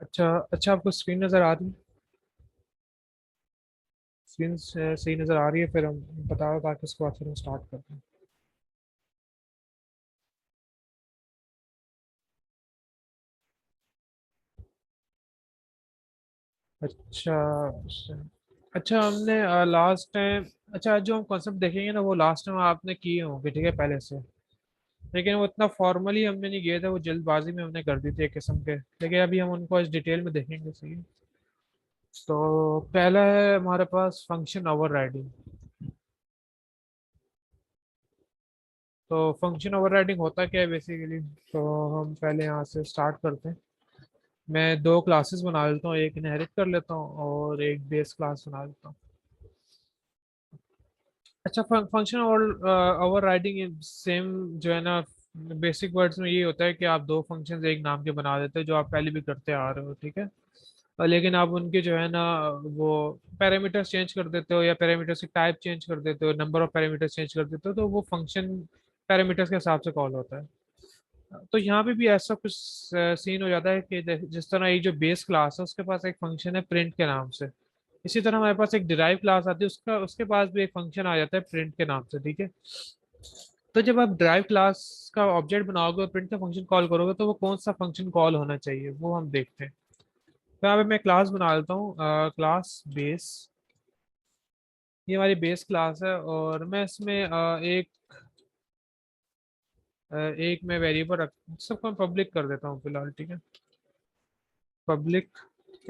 अच्छा अच्छा, आपको स्क्रीन नज़र आ रही है? स्क्रीन सही नज़र आ रही है, फिर हम बताओ, ताकि उसके बाद फिर हम स्टार्ट करते हैं। अच्छा अच्छा। अच्छा, हमने लास्ट टाइम, अच्छा जो हम कॉन्सेप्ट देखेंगे ना वो लास्ट टाइम आपने किए होंगे, ठीक है, पहले से। लेकिन वो इतना फॉर्मली हमने नहीं किए थे, वो जल्दबाजी में हमने कर दी थी एक किस्म के। लेकिन अभी हम उनको इस डिटेल में देखेंगे, सही है। तो पहला है हमारे पास फंक्शन ओवरराइडिंग। तो फंक्शन ओवरराइडिंग होता क्या है बेसिकली? तो हम पहले यहाँ से स्टार्ट करते हैं। मैं दो क्लासेस बना लेता हूँ, एक इनहेरिट कर लेता हूँ और एक बेस क्लास बना लेता हूँ। अच्छा, फंक्शन ओवरराइडिंग सेम जो है ना, बेसिक वर्ड्स में ये होता है कि आप दो फंक्शंस एक नाम के बना देते हो, जो आप पहले भी करते आ रहे हो, ठीक है। लेकिन आप उनके जो है ना, वो पैरामीटर्स चेंज कर देते हो, या पैरामीटर्स की टाइप चेंज कर देते हो, नंबर ऑफ पैरामीटर्स चेंज कर देते हो, तो वो फंक्शन पैरामीटर्स के हिसाब से कॉल होता है। तो यहाँ पे भी ऐसा कुछ सीन हो जाता है कि जिस तरह ये जो बेस क्लास है उसके पास एक फंक्शन है प्रिंट के नाम से। इसी तरह हमारे पास एक डिराइव क्लास आती है, उसका उसके पास भी एक फंक्शन आ जाता है प्रिंट के नाम से, ठीक है। तो जब आप ड्राइव क्लास का ऑब्जेक्ट बनाओगे और प्रिंट का फंक्शन कॉल करोगे, तो वो कौन सा फंक्शन कॉल होना चाहिए वो हम देखते हैं। तो यहाँ पे मैं क्लास बना लेता हूँ, क्लास बेस। ये हमारी बेस क्लास है, और मैं इसमें एक मैं वेरिएबल रख, सबको मैं पब्लिक कर देता हूँ फिलहाल, ठीक है। पब्लिक।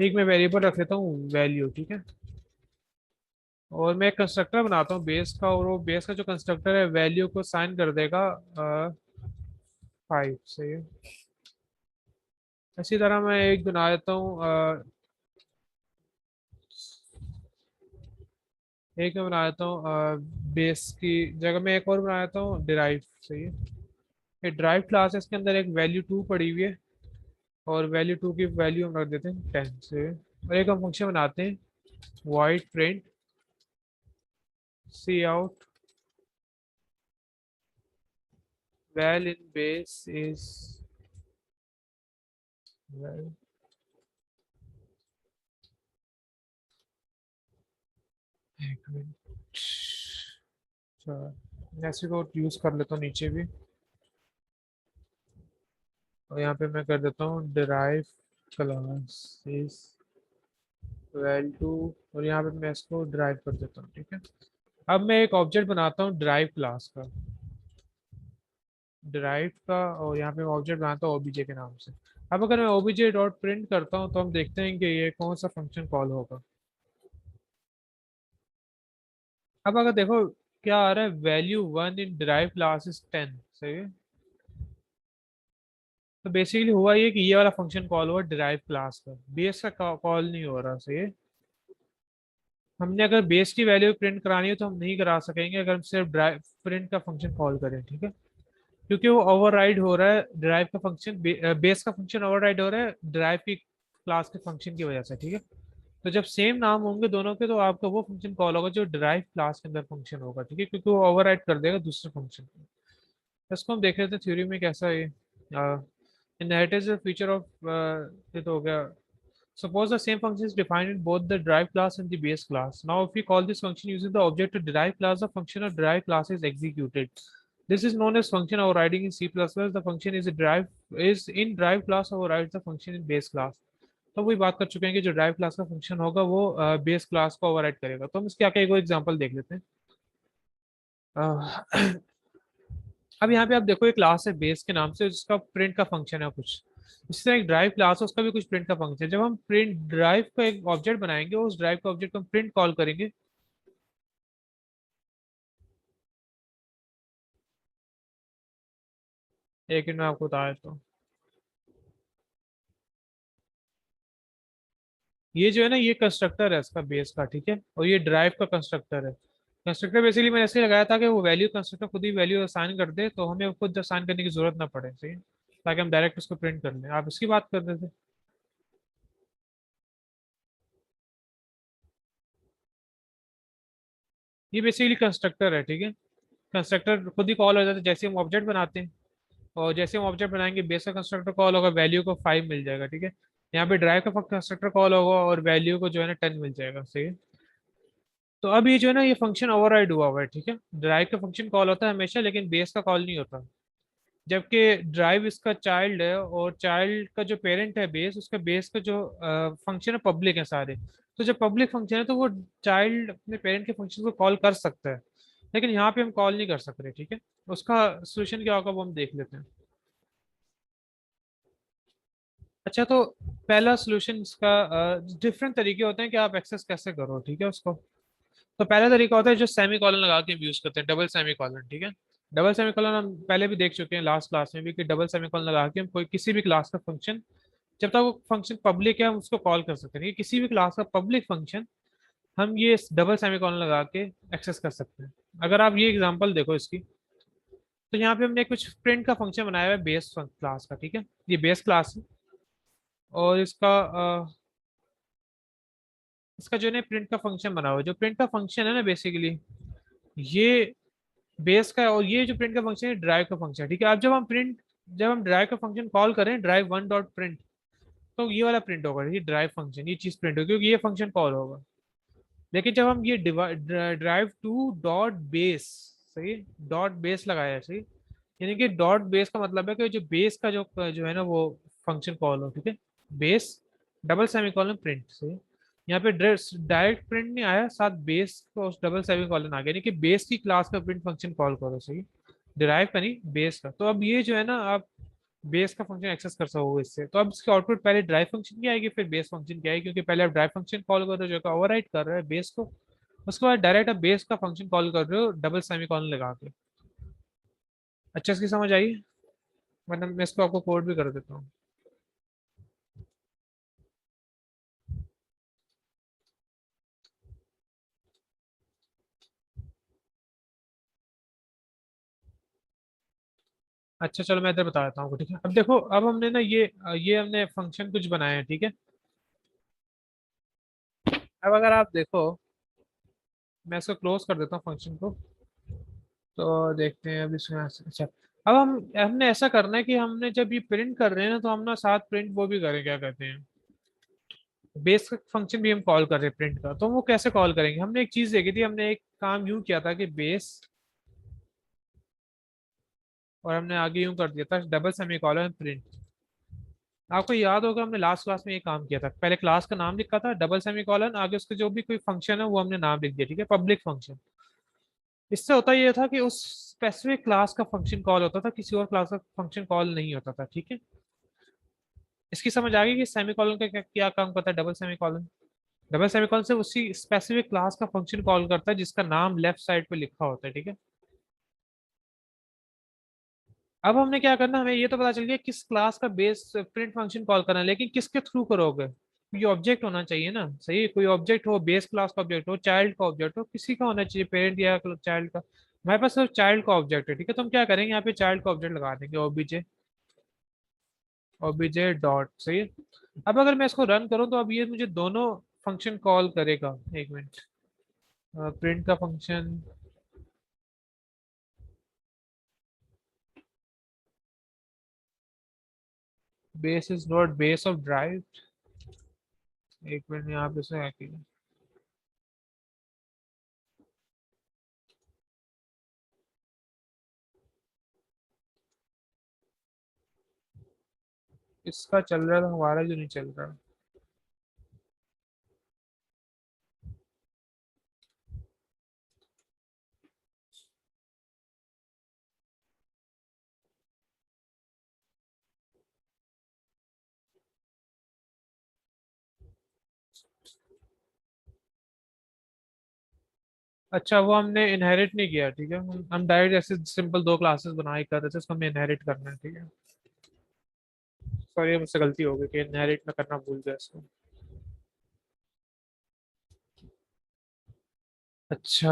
एक मैं वेरिएबल रख देता हूँ वैल्यू, ठीक है। और मैं एक कंस्ट्रक्टर बनाता हूँ बेस का, और वो बेस का जो कंस्ट्रक्टर है वैल्यू को साइन कर देगा 5 से। इसी तरह मैं एक बना देता हूँ, एक मैं बना देता हूँ बेस की जगह में एक और बना देता हूँ डिराइव से। ये ड्राइव क्लास है, इसके अंदर एक वैल्यू 2 पड़ी हुई है, और वैल्यू 2 की वैल्यू हम रख देते हैं 10 से। और एक हम फंक्शन बनाते हैं void print c out val in base is val। एक मिनट। अच्छा, ऐसे को यूज कर लेता हूँ नीचे भी। और यहाँ पे मैं कर देता हूँ derive class is val two, और यहाँ पे मैं इसको ड्राइव कर देता हूँ, ठीक है। अब मैं एक ऑब्जेक्ट बनाता हूँ ड्राइव क्लास का, ड्राइव का, और यहाँ पे ऑब्जेक्ट बनाता हूँ ओबीजे के नाम से। अब अगर मैं ओबीजे डॉट प्रिंट करता हूँ तो हम देखते हैं कि ये कौन सा फंक्शन कॉल होगा। अब अगर देखो क्या आ रहा है, value 1 in derive class is 10, सही है। तो बेसिकली हुआ ये कि ये वाला फंक्शन कॉल हुआ डिराइव क्लास का, बेस का कॉल नहीं हो रहा, सही है। हमने अगर बेस की वैल्यू प्रिंट करानी है तो हम नहीं करा सकेंगे अगर हम सिर्फ ड्राइव प्रिंट का फंक्शन कॉल करें, ठीक है। क्योंकि वो ओवरराइड हो रहा है ड्राइव का फंक्शन, बेस का फंक्शन ओवरराइड हो रहा है ड्राइव की क्लास के फंक्शन की वजह से, ठीक है। तो जब सेम नाम होंगे दोनों के, तो आपका वो फंक्शन कॉल होगा जो ड्राइव क्लास के अंदर फंक्शन होगा, ठीक है, क्योंकि वो ओवरराइड कर देगा दूसरे फंक्शन को। इसको हम देख रहे थे थ्योरी में कैसा है। इनहेरिटेंस फीचर ऑफ, ये तो हो गया। Suppose the same function is defined in both the derived class and the base class. Now, if we call this function using the object to derive class, the function of derived class is executed. This is known as function overriding in C++. The function is a derived is in derived class overrides the function in base class. तो वही बात कर चुके हैं कि जो drive class का function होगा वो बेस क्लास को ओवरराइड करेगा। तो हम इसके आगे एक एग्जांपल देख लेते हैं। अह, अब यहाँ पे आप देखो एक क्लास है बेस के नाम से, जिसका प्रिंट का फंक्शन है कुछ। इसी तरह एक ड्राइव क्लास है, उसका भी कुछ प्रिंट का फंक्शन है। जब हम प्रिंट ड्राइव का एक ऑब्जेक्ट बनाएंगे, उस ड्राइव का ऑब्जेक्ट हम प्रिंट कॉल करेंगे। एक मिनट में आपको बता देता हूँ। ये जो है ना, ये कंस्ट्रक्टर है इसका बेस का, ठीक है, और ये ड्राइव का कंस्ट्रक्टर है। कंस्ट्रक्टर बेसिकली मैंने ऐसे लगाया था कि वो वैल्यू कंस्ट्रक्टर खुद ही वैल्यू असाइन कर दे, तो हमें खुद असाइन करने की जरूरत ना पड़े, सही है? ताकि हम डायरेक्ट उसको प्रिंट कर लें। आप इसकी बात कर रहे थे। ये बेसिकली कंस्ट्रक्टर है, ठीक है। कंस्ट्रक्टर खुद ही कॉल हो जाता है जैसे हम ऑब्जेक्ट बनाते हैं। और जैसे हम ऑब्जेक्ट बनाएंगे बेस का कंस्ट्रक्टर कॉल होगा, वैल्यू को 5 मिल जाएगा, ठीक है। यहाँ पे ड्राइव का कंस्ट्रक्टर कॉल होगा और वैल्यू को जो है ना 10 मिल जाएगा, सही है। तो अब ये जो है ना ये फंक्शन ओवरराइड हुआ हुआ है, ठीक है। ड्राइव का फंक्शन कॉल होता है हमेशा, लेकिन बेस का कॉल नहीं होता। जबकि ड्राइव इसका चाइल्ड है और चाइल्ड का जो पेरेंट है बेस, उसका बेस का जो फंक्शन है पब्लिक है सारे। तो जब पब्लिक फंक्शन है तो वो चाइल्ड अपने पेरेंट के फंक्शन को कॉल कर सकता है, लेकिन यहाँ पे हम कॉल नहीं कर सकते, ठीक है। उसका सोल्यूशन क्या होगा वो हम देख लेते हैं। अच्छा, तो पहला सोल्यूशन इसका, डिफरेंट तरीके होते हैं कि आप एक्सेस कैसे करो, ठीक है उसको। तो पहला तरीका होता है जो सेमी कॉलन लगा के यूज करते हैं, डबल सेमी कॉलन, ठीक है। डबल सेमी कॉलन हम पहले भी देख चुके हैं लास्ट क्लास में भी, कि डबल सेमी कॉलन लगा के हम कोई किसी भी क्लास का फंक्शन, जब तक वो फंक्शन पब्लिक है हम उसको कॉल कर सकते हैं, ठीक है? किसी भी क्लास का पब्लिक फंक्शन हम ये डबल सेमी कॉलन लगा के एक्सेस कर सकते हैं। अगर आप ये एग्जांपल देखो इसकी, तो यहाँ पे हमने कुछ प्रिंट का फंक्शन बनाया हुआ है बेस क्लास का, ठीक है। ये बेस क्लास है और इसका जो है प्रिंट का फंक्शन बना हुआ है। जो प्रिंट का फंक्शन है ना बेसिकली ये बेस का है, और ये जो प्रिंट का फंक्शन है ड्राइव का फंक्शन है, ठीक है। अब जब हम ड्राइव का फंक्शन कॉल करें, ड्राइव वन डॉट प्रिंट, तो ये वाला प्रिंट होगा, ये ड्राइव फंक्शन, ये चीज प्रिंट होगी क्योंकि ये फंक्शन कॉल होगा। लेकिन जब हम ये ड्राइव टू डॉट बेस, सही, डॉट बेस लगाया है, सही। यानी कि डॉट बेस का मतलब है कि जो बेस का जो जो है ना वो फंक्शन कॉल हो, ठीक है। बेस डबल सेमीकोलन प्रिंट, सही। यहाँ पे डायरेक्ट प्रिंट नहीं आया, साथ बेस को डबल सेमीकोलन आ गया, यानी कि बेस की क्लास का प्रिंट फंक्शन कॉल करो, सही। डिराइव का नहीं, बेस का। तो अब ये जो है ना आप बेस का फंक्शन एक्सेस कर सकोगे इससे। तो अब इसकी आउटपुट पहले ड्राइव फंक्शन की आएगी फिर बेस फंक्शन की आएगी, क्योंकि पहले आप ड्राइव फंक्शन कॉल कर रहे हो जो कि ओवरराइड कर रहा है बेस को, उसके बाद डायरेक्ट आप बेस का फंक्शन कॉल कर रहे हो डबल सेमीकोलन लगा के। अच्छा, इसकी समझ आई? वरना मैं इसको आपको कोड भी कर देता हूँ। अच्छा चलो मैं इधर बता देता हूँ, ठीक है। अब देखो, अब हमने ना ये हमने फंक्शन कुछ बनाया है, ठीक है। अब अगर आप देखो, मैं इसको क्लोज कर देता हूँ फंक्शन को, तो देखते हैं अभी इसमें अच्छा। अब हमने ऐसा करना है कि हमने जब ये प्रिंट कर रहे हैं ना, तो हम ना साथ प्रिंट वो भी करें, क्या कहते हैं, बेस का फंक्शन भी हम कॉल कर रहे हैं प्रिंट का। तो वो कैसे कॉल करेंगे, हमने एक चीज देखी थी, हमने एक काम यूं किया था कि बेस, और हमने आगे यूं कर दिया था डबल सेमीकोलन प्रिंट। आपको याद होगा हमने लास्ट क्लास में ये काम किया था, पहले क्लास का नाम लिखा था डबल सेमीकोलन, आगे उसके जो भी कोई फंक्शन है वो हमने नाम लिख दिया, ठीक है, पब्लिक फंक्शन। इससे होता ये था कि उस स्पेसिफिक क्लास का फंक्शन कॉल होता था, किसी और क्लास का फंक्शन कॉल नहीं होता था, ठीक है। इसकी समझ आ गई कि सेमीकोलन का क्या काम करता है डबल सेमीकोलन। डबल सेमीकोलन से उसी स्पेसिफिक क्लास का फंक्शन कॉल करता है जिसका नाम लेफ्ट साइड पे लिखा होता है, ठीक है। अब हमने क्या करना, हमें ये तो पता चल गया किस क्लास का बेस प्रिंट फंक्शन कॉल करना है, लेकिन किसके थ्रू करोगे। ये ऑब्जेक्ट होना चाहिए ना, सही है? कोई ऑब्जेक्ट हो, बेस क्लास का ऑब्जेक्ट हो, चाइल्ड का ऑब्जेक्ट हो, किसी का होना चाहिए, पेरेंट या चाइल्ड का। हमारे पास सिर्फ चाइल्ड का ऑब्जेक्ट है, ठीक है। तो हम क्या करेंगे, यहाँ पे चाइल्ड का ऑब्जेक्ट लगा देंगे, ओबीजे, ओबीजे डॉट, सही है। अब अगर मैं इसको रन करूँ तो अब ये मुझे दोनों फंक्शन कॉल करेगा। एक मिनट, प्रिंट का function, base is not base of drive. एक मिनट यहाँ पे से आके, इसका चल रहा था, हमारा जो नहीं चल रहा। अच्छा, वो हमने इनहेरिट नहीं किया, ठीक है। हम डायरेक्ट ऐसे सिंपल दो क्लासेस बनाए कर रहे थे, इसको हमें इनहेरिट करना है, ठीक है। सॉरी, मुझसे गलती हो गई कि इनहेरिट में करना भूल गया इसको। अच्छा,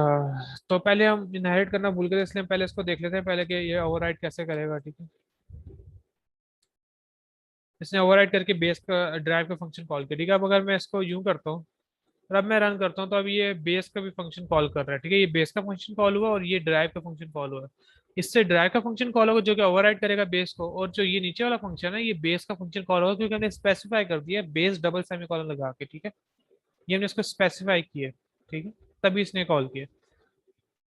तो पहले हम इनहेरिट करना भूल गए थे, इसलिए हम पहले इसको देख लेते हैं पहले कि ये ओवरराइड कैसे करेगा, ठीक है। इसने ओवरराइड करके बेस का ड्राइव का फंक्शन कॉल किया, ठीक है। अब अगर मैं इसको यूं करता हूँ और अब मैं रन करता हूँ, तो अब ये बेस का भी फंक्शन कॉल कर रहा है, ठीक है। ये बेस का फंक्शन कॉल हुआ और ये ड्राइव का फंक्शन कॉल हुआ। इससे ड्राइव का फंक्शन कॉल होगा जो कि ओवरराइड करेगा बेस को, और जो ये नीचे वाला फंक्शन है ये बेस का फंक्शन कॉल होगा क्योंकि हमने स्पेसिफाई कर दिया बेस डबल सेमीकोलन लगा के, ठीक है। ये हमने इसको स्पेसिफाई किया, ठीक है, तभी इसने कॉल किया।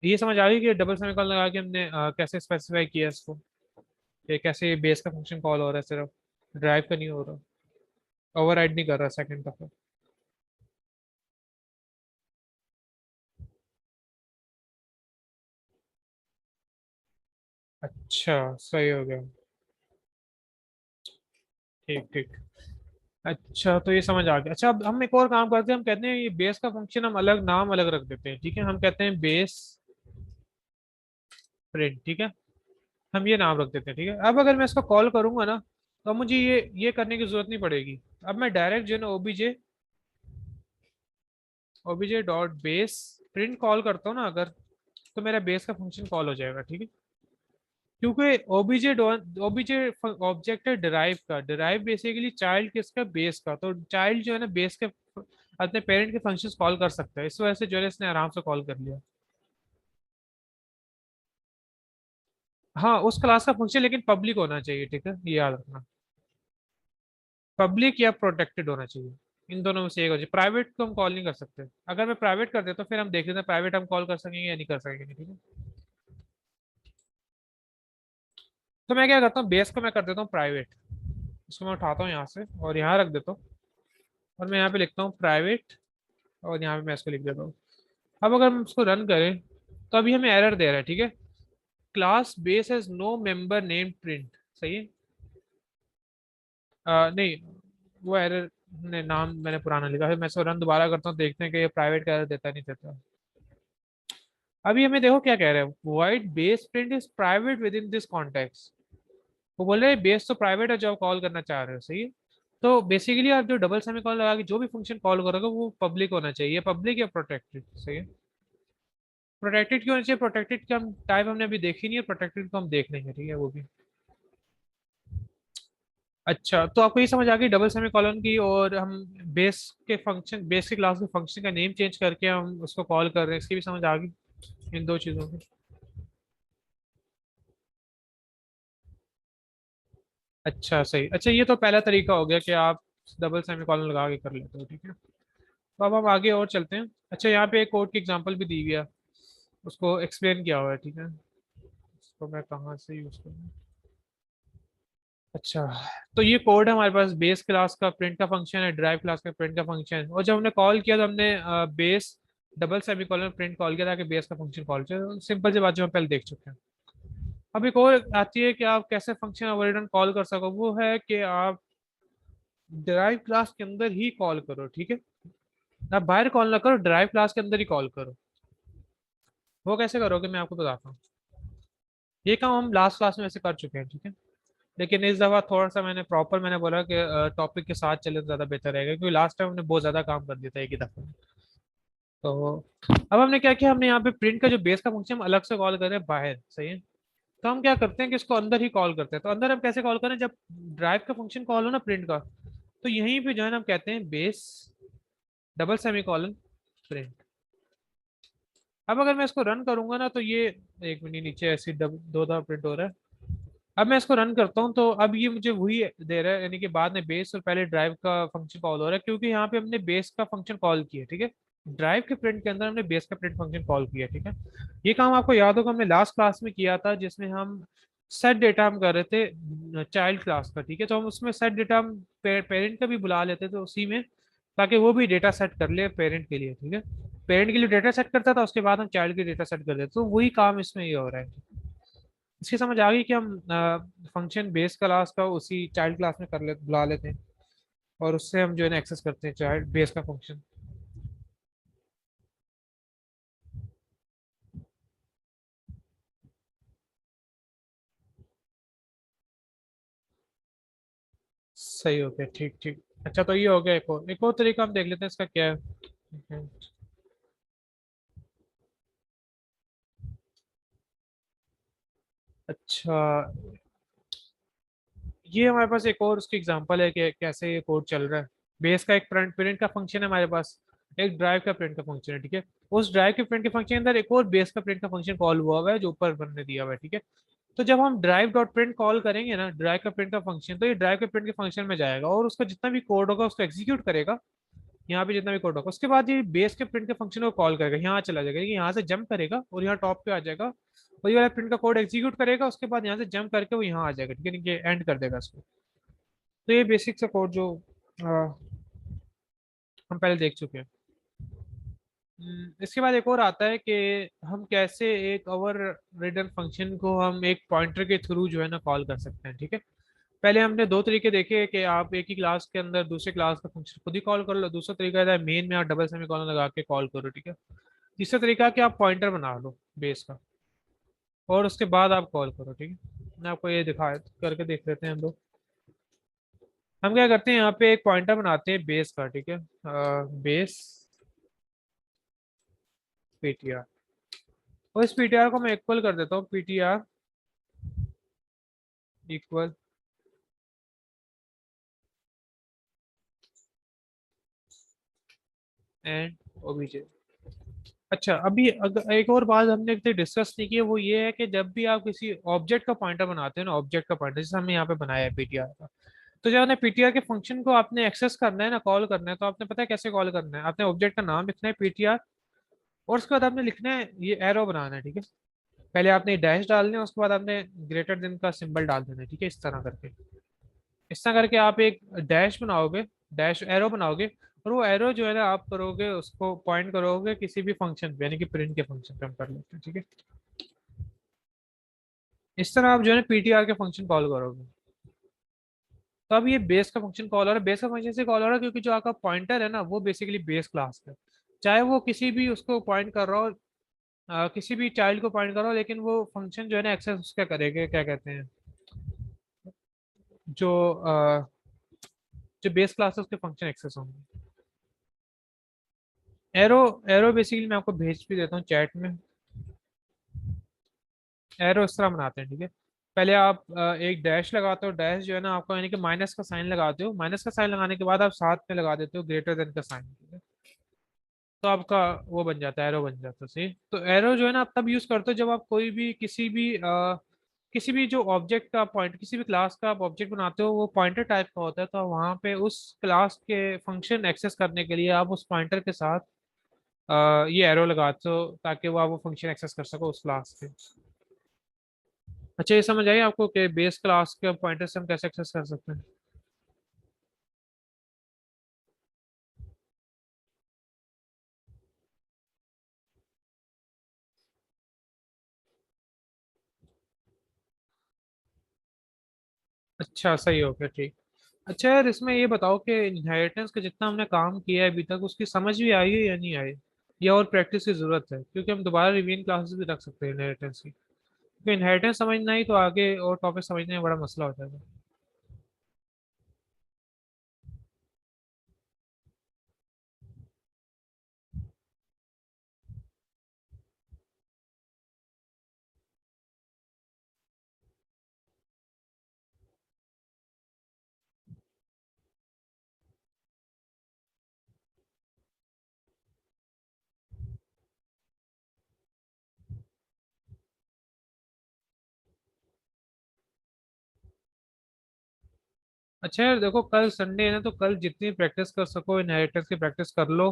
ये समझ आ गई कि डबल सेमीकोलन लगा के हमने कैसे स्पेसिफाई किया इसको, कि कैसे बेस का फंक्शन कॉल हो रहा है, सिर्फ ड्राइव का नहीं हो रहा, ओवरराइड नहीं कर रहा सेकंड का। अच्छा, सही हो गया। ठीक ठीक। अच्छा, तो ये समझ आ गया। अच्छा, अब हम एक और काम करते हैं, हम कहते हैं ये बेस का फंक्शन हम अलग नाम अलग रख देते हैं, ठीक है। हम कहते हैं बेस प्रिंट, ठीक है। हम ये नाम रख देते हैं, ठीक है। अब अगर मैं इसको कॉल करूंगा ना, तो अब मुझे ये करने की जरूरत नहीं पड़ेगी। अब मैं डायरेक्ट जो है ना OBJ OBJ dot base print call करता हूँ ना अगर, तो मेरा बेस का फंक्शन कॉल हो जाएगा, ठीक है। क्योंकि ओबीजे ऑब्जेक्ट है डिराइव का, डिराइव बेसिकली चाइल्ड किसका, बेस का। तो चाइल्ड जो है ना बेस के अपने पेरेंट के फंक्शंस कॉल कर सकता है, इस वजह से जो है इसने आराम से कॉल कर लिया। हाँ, उस क्लास का फंक्शन लेकिन पब्लिक होना चाहिए, ठीक है, ये याद रखना। पब्लिक या प्रोटेक्टेड होना चाहिए, इन दोनों में से एक हो चाहिए। प्राइवेट को हम कॉल नहीं कर सकते। अगर मैं प्राइवेट कर देता तो फिर हम देख लेते हैं प्राइवेट हम कॉल कर सकेंगे या नहीं कर सकेंगे, ठीक है। तो मैं क्या करता हूँ, बेस को मैं कर देता हूँ प्राइवेट। इसको मैं उठाता हूँ यहाँ से और यहाँ रख देता हूँ, और मैं यहाँ पे लिखता हूँ प्राइवेट, और यहाँ पे मैं इसको लिख देता हूँ। अब अगर हम इसको रन करें तो अभी हमें एरर दे रहा है, ठीक है। Class base has no member name print, सही है। नहीं, वो एरर ने नाम मैंने पुराना लिखा है। मैं इसको रन दोबारा करता हूँ, देखते हैं कि ये प्राइवेट का एरर देता नहीं देता। अभी हमें देखो क्या कह रहा है, wide base print is private with in this context. वो बोल रहे हैं बेस तो प्राइवेट है जो आप कॉल करना चाह रहे हो, सही है। तो बेसिकली आप जो डबल सेमीकोलन लगा के जो भी फंक्शन कॉल करोगे वो पब्लिक होना चाहिए, पब्लिक या प्रोटेक्टेड, सही है। प्रोटेक्टेड क्यों होना चाहिए, प्रोटेक्टेड का हम टाइप हमने अभी देखी नहीं है, प्रोटेक्टेड को हम देख लेंगे, ठीक है, वो भी। अच्छा, तो आपको ये समझ आ गई डबल सेमीकोलन की, और हम बेस के फंक्शन, बेस के क्लास के फंक्शन का नेम चेंज करके हम उसको कॉल कर रहे हैं, इसकी भी समझ आ गई इन दो चीजों की। अच्छा, सही। अच्छा, ये तो पहला तरीका हो गया कि आप डबल सेमीकोलन लगा के कर लेते हो, ठीक है। तो अब हम आगे और चलते हैं। अच्छा, यहाँ पे एक कोड की एग्जांपल भी दी हुई है, उसको एक्सप्लेन किया हुआ है, ठीक है। इसको मैं कहाँ से यूज करूँ। अच्छा, तो ये कोड है हमारे पास, बेस क्लास का प्रिंट का फंक्शन है, ड्राइव क्लास का प्रिंट का फंक्शन है, और जब हमने कॉल किया तो हमने base double semicolon print call किया ताकि बेस का फंक्शन कॉल किया। सिंपल सी बात जो हम पहले देख चुके हैं। अब एक और आती है कि आप कैसे फंक्शन ओवररिडन कॉल कर सको, वो है कि आप ड्राइव क्लास के अंदर ही कॉल करो, ठीक है। आप बाहर कॉल ना करो, ड्राइव क्लास के अंदर ही कॉल करो। वो कैसे करोगे मैं आपको बताता हूँ। ये काम हम लास्ट क्लास में वैसे कर चुके हैं, ठीक है। लेकिन इस दफा थोड़ा सा मैंने बोला कि टॉपिक के साथ चले तो ज्यादा बेहतर रहेगा, क्योंकि लास्ट टाइम हमने बहुत ज्यादा काम कर दिया था एक ही दफे में। तो अब हमने क्या किया, हमने यहाँ पे प्रिंट का जो बेस का फंक्शन हम अलग से कॉल कर रहे हैं बाहर, सही है। तो हम क्या करते हैं कि इसको अंदर ही कॉल करते हैं। तो अंदर हम कैसे कॉल करें, जब ड्राइव का फंक्शन कॉल हो ना प्रिंट का, तो यहीं पे जो है ना हम कहते हैं बेस डबल सेमीकोलन प्रिंट। अब अगर मैं इसको रन करूंगा ना तो ये, एक मिनट, नीचे ऐसे दो दफा प्रिंट हो रहा है। अब मैं इसको रन करता हूँ तो अब ये मुझे वही दे रहा है, यानी कि बाद में बेस और पहले ड्राइव का फंक्शन कॉल हो रहा है, क्योंकि यहाँ पे हमने बेस का फंक्शन कॉल किया, ठीक है। ड्राइव के प्रिंट के अंदर हमने बेस का प्रिंट फंक्शन कॉल किया, ठीक है। ये काम आपको याद होगा हमने लास्ट क्लास में किया था, जिसमें हम सेट डेटा हम कर रहे थे चाइल्ड क्लास का, ठीक है। तो हम उसमें सेट डेटा हम पेरेंट का भी बुला लेते थे उसी में, ताकि वो भी डेटा सेट कर ले पेरेंट के लिए, ठीक है। पेरेंट के लिए डेटा सेट करता था, उसके बाद हम चाइल्ड के डेटा सेट कर देते, तो वही काम इसमें ये हो रहा है। इसकी समझ आ गई कि हम फंक्शन बेस क्लास का उसी चाइल्ड क्लास में कर ले बुला लेते हैं, और उससे हम जो है ना एक्सेस करते हैं चाइल्ड बेस का फंक्शन। सही हो गया, ठीक ठीक। अच्छा, तो ये हो गया। एक और तरीका हम देख लेते हैं इसका क्या है, ठीक है। अच्छा, ये हमारे पास एक और उसकी एग्जांपल है कि कैसे ये कोड चल रहा है। बेस का एक प्रिंट प्रिंट का फंक्शन है हमारे पास, एक ड्राइव का प्रिंट का फंक्शन है, ठीक है। उस ड्राइव के प्रिंट के फंक्शन के अंदर एक और बेस का प्रिंट का फंक्शन कॉल हुआ है जो ऊपर बनने दिया हुआ है, ठीक है। तो जब हम ड्राइव डॉट प्रिंट कॉल करेंगे ना ड्राइव का प्रिंट का फंक्शन, तो ये ड्राइव के प्रिंट के फंक्शन में जाएगा और उसका जितना भी कोड होगा उसको एग्जीक्यूट करेगा। यहाँ पे जितना भी कोड होगा उसके बाद ये बेस के प्रिंट के फंक्शन को कॉल करेगा, यहाँ चला जाएगा, यहाँ से जंप करेगा और यहाँ टॉप पे आ जाएगा। वही वाला प्रिंट का कोड एग्जीक्यूट करेगा, उसके बाद यहाँ से जंप करके वो यहाँ आ जाएगा, ठीक है, ये एंड कर देगा इसको। तो ये बेसिक सा कोड जो हम पहले देख चुके हैं। इसके बाद एक और आता है कि हम कैसे एक ओवर रिडन फंक्शन को हम एक पॉइंटर के थ्रू जो है ना कॉल कर सकते हैं, ठीक है। पहले हमने दो तरीके देखे कि आप एक ही क्लास के अंदर दूसरे क्लास का फंक्शन खुद ही कॉल कर लो, दूसरा तरीका है मेन में आप डबल सेमीकोलन लगा के कॉल करो, ठीक है। तीसरा तरीका है कि आप पॉइंटर बना लो बेस का और उसके बाद आप कॉल करो, ठीक है। मैं आपको ये दिखा करके देख लेते हैं हम लोग। हम क्या करते हैं यहाँ पे एक पॉइंटर बनाते हैं बेस का, ठीक है। बेस पीटीआर, और इस पीटीआर को मैं इक्वल कर देता हूँ, पीटीआर इक्वल एंड ओबीजे। अच्छा, अभी अगर एक और बात हमने डिस्कस नहीं की है, वो ये है कि जब भी आप किसी ऑब्जेक्ट का पॉइंटर बनाते हैं ना, ऑब्जेक्ट का पॉइंटर जैसे हमने यहाँ पे बनाया है पीटीआर का, तो जब आपने पीटीआर के फंक्शन को आपने एक्सेस करना है ना, कॉल करना है, तो आपने पता है कैसे कॉल करना है। आपने ऑब्जेक्ट का नाम लिखना है पीटीआर और उसके बाद आपने लिखना है ये एरो बनाना है, ठीक है। पहले आपने डैश डालने है, उसके बाद आपने ग्रेटर देन का सिंबल डाल देना है, ठीक है, इस तरह करके। इस तरह करके आप एक डैश बनाओगे, डैश एरो बनाओगे, और वो एरो जो है ना आप करोगे उसको पॉइंट करोगे किसी भी फंक्शन पे, यानी कि प्रिंट के फंक्शन पे हम कर लेते हैं, ठीक है। इस तरह आप जो है ना पीटीआर के फंक्शन कॉल करोगे। तो अब ये बेस का फंक्शन कॉल हो रहा है, बेस का फंक्शन से कॉल हो रहा है क्योंकि जो आपका पॉइंटर है ना वो बेसिकली बेस क्लास का है। चाहे वो किसी भी उसको पॉइंट कर रहा हो, किसी भी चाइल्ड को पॉइंट कर रहा हो, लेकिन वो फंक्शन जो है ना एक्सेस उसका करेगा, क्या कहते हैं, जो जो बेस क्लास है उसके फंक्शन एक्सेस होंगे। एरो, एरो बेसिकली मैं आपको भेज भी देता हूँ चैट में। एरो इस तरह बनाते हैं, ठीक है। पहले आप एक डैश लगाते हो, डैश जो है ना आपको यानी कि माइनस का साइन लगाते हो, माइनस का साइन लगाने के बाद आप साथ में लगा देते हो ग्रेटर देन का साइन, ठीक है। तो आपका वो बन जाता है, एरो बन जाता है, सही। तो एरो जो है ना आप तब यूज करते हो जब आप कोई भी किसी भी जो ऑब्जेक्ट का पॉइंट, किसी भी क्लास का आप ऑब्जेक्ट बनाते हो वो पॉइंटर टाइप का होता है, तो वहाँ पे उस क्लास के फंक्शन एक्सेस करने के लिए आप उस पॉइंटर के साथ ये एरो लगाते हो ताकि वो आप वो फंक्शन एक्सेस कर सको उस क्लास के। अच्छा, ये समझ आई आपको कि बेस क्लास के पॉइंटर से हम कैसे एक्सेस कर सकते हैं। अच्छा, सही हो गया, ठीक। अच्छा यार, इसमें ये बताओ कि इनहेरिटेंस का जितना हमने काम किया है अभी तक उसकी समझ भी आई है या नहीं आई, या और प्रैक्टिस की जरूरत है, क्योंकि हम दोबारा रिवीजन क्लासेस भी रख सकते हैं इनहेरिटेंस की, क्योंकि इनहेरिटेंस समझना ही तो आगे और टॉपिक समझने में बड़ा मसला हो जाएगा। अच्छा यार देखो, कल संडे है ना, तो कल जितनी प्रैक्टिस कर सको इनहेरिटेंस की प्रैक्टिस कर लो।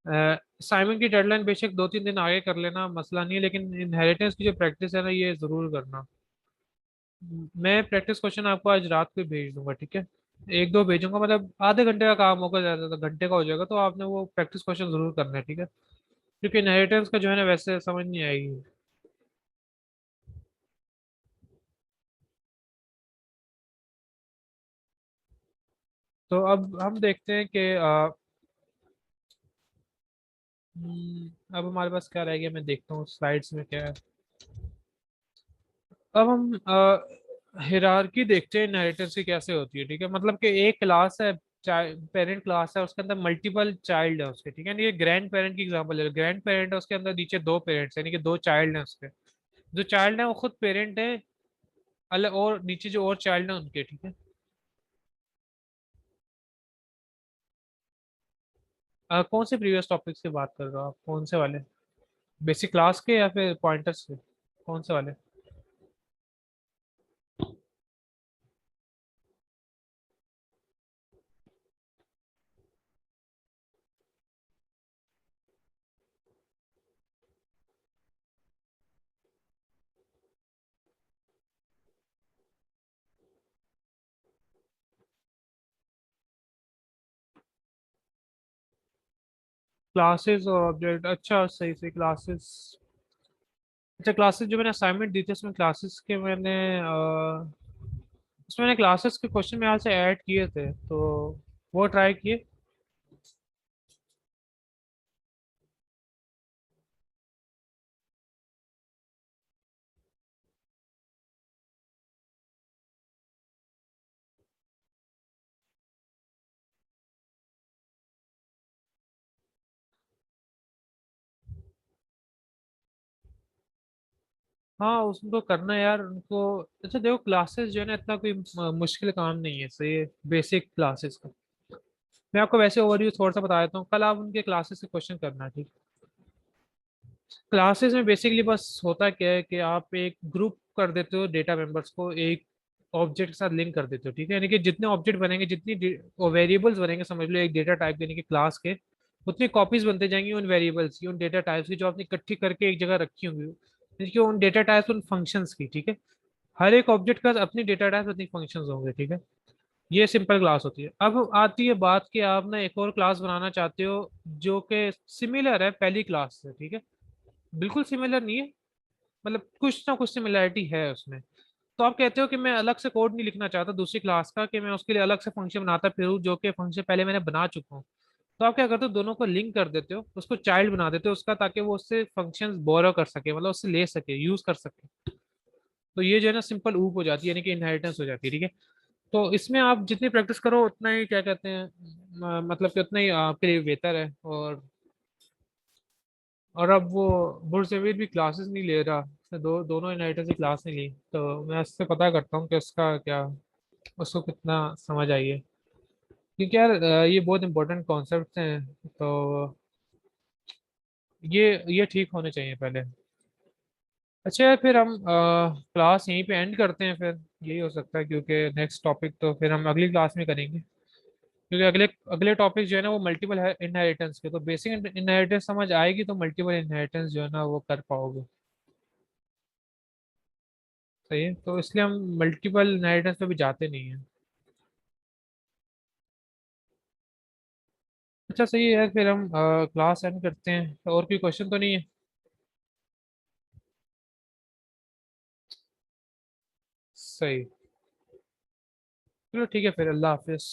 असाइनमेंट की डेडलाइन बेशक 2-3 दिन आगे कर लेना, मसला नहीं है, लेकिन इनहेरिटेंस की जो प्रैक्टिस है ना ये जरूर करना। मैं प्रैक्टिस क्वेश्चन आपको आज रात को भेज दूंगा, ठीक है। एक दो भेजूंगा, मतलब आधे घंटे का काम होगा, ज्यादा तो घंटे का हो जाएगा, तो आपने वो प्रैक्टिस क्वेश्चन जरूर करना है, ठीक है। क्योंकि इनहेरिटेंस का जो है ना वैसे समझ नहीं आएगी। तो अब हम देखते हैं कि अब हमारे पास क्या रह गया, मैं देखता हूँ स्लाइड्स में क्या है। अब हम हिरार्की देखते हैं इनहेरिटेंस की कैसे होती है, ठीक है। मतलब कि एक क्लास है, पेरेंट क्लास है, उसके अंदर मल्टीपल चाइल्ड है उसके, ठीक है। ये ग्रैंड पेरेंट की एग्जांपल है, ग्रैंड पेरेंट है, उसके अंदर नीचे दो पेरेंट्स यानी कि दो चाइल्ड हैं उसके। जो चाइल्ड है वो खुद पेरेंट है अलग, और नीचे जो और चाइल्ड है उनके, ठीक है। कौन से प्रीवियस टॉपिक्स की बात कर रहे हो आप, कौन से वाले? बेसिक क्लास के या फिर पॉइंटर्स के, कौन से वाले? क्लासेस और ऑब्जेक्ट, अच्छा सही सही, क्लासेस। अच्छा, क्लासेस जो मैंने असाइनमेंट दी थी उसमें क्लासेस के मैंने उसमें मैंने क्लासेस के क्वेश्चन में यहाँ से ऐड किए थे, तो वो ट्राई किए। हाँ उसमें तो करना है यार उनको। अच्छा देखो, क्लासेस जो है ना इतना कोई मुश्किल काम नहीं है, सही। बेसिक क्लासेस का मैं आपको वैसे ओवरव्यू थोड़ा सा बता देता हूँ, कल आप उनके क्लासेस के क्वेश्चन करना, ठीक। क्लासेस में बेसिकली बस होता क्या है कि आप एक ग्रुप कर देते हो डेटा मेंबर्स को, एक ऑब्जेक्ट के साथ लिंक कर देते हो, ठीक है। यानी कि जितने ऑब्जेक्ट बनेंगे, जितनी वेरिएबल्स बनेंगे, समझ लो एक डेटा टाइप यानी कि क्लास के, उतनी कॉपीज बनते जाएंगी उन वेरिएबल्स की, उन डेटा टाइप्स की जो आपने इकट्ठी करके एक जगह रखी होंगी, यानी कि उन डेटा टाइप्स, उन फंक्शंस की, ठीक है। हर एक ऑब्जेक्ट का अपनी डेटा टाइप, अपनी फंक्शंस होंगे, ठीक है। ये सिंपल क्लास होती है। अब आती है बात कि आप ना एक और क्लास बनाना चाहते हो जो कि सिमिलर है पहली क्लास से, ठीक है। बिल्कुल सिमिलर नहीं है, मतलब कुछ ना कुछ सिमिलरिटी है उसमें। तो आप कहते हो कि मैं अलग से कोड नहीं लिखना चाहता दूसरी क्लास का, कि मैं उसके लिए अलग से फंक्शन बनाता फिरूं जो कि फंक्शन पहले मैंने बना चुका हूँ। तो आप क्या करते हो, दोनों को लिंक कर देते हो, उसको चाइल्ड बना देते हो उसका, ताकि वो उससे फंक्शंस बोरो कर सके, मतलब उससे ले सके, यूज कर सके। तो ये जो है ना सिंपल ऊप हो जाती है, यानी कि इनहेरिटेंस हो जाती है, ठीक है। तो इसमें आप जितनी प्रैक्टिस करो उतना ही, क्या कहते हैं, मतलब कि उतना ही आपके लिए बेहतर है। और अब वो बुरसेवीर भी क्लासेस नहीं ले रहा, उसने दोनों इनहेरिटेंस की क्लास नहीं ली, तो मैं उससे पता करता हूँ कि उसका क्या, उसको कितना समझ आई है। क्योंकि यार ये बहुत इंपॉर्टेंट कॉन्सेप्ट हैं, तो ये ठीक होने चाहिए पहले। अच्छा है, फिर हम क्लास यहीं पे एंड करते हैं फिर, यही हो सकता है, क्योंकि नेक्स्ट टॉपिक तो फिर हम अगली क्लास में करेंगे। क्योंकि अगले अगले टॉपिक जो है ना वो मल्टीपल इनहेरिटेंस के, तो बेसिक इनहेरिटेंस समझ आएगी तो मल्टीपल इनहेरिटेंस जो है ना वो कर पाओगे। सही है, तो इसलिए हम मल्टीपल इनहेरिटेंस पे भी जाते नहीं हैं। अच्छा सही है यार, फिर हम क्लास एंड करते हैं, तो और कोई क्वेश्चन तो नहीं है? सही। चलो ठीक है फिर, अल्लाह हाफिज।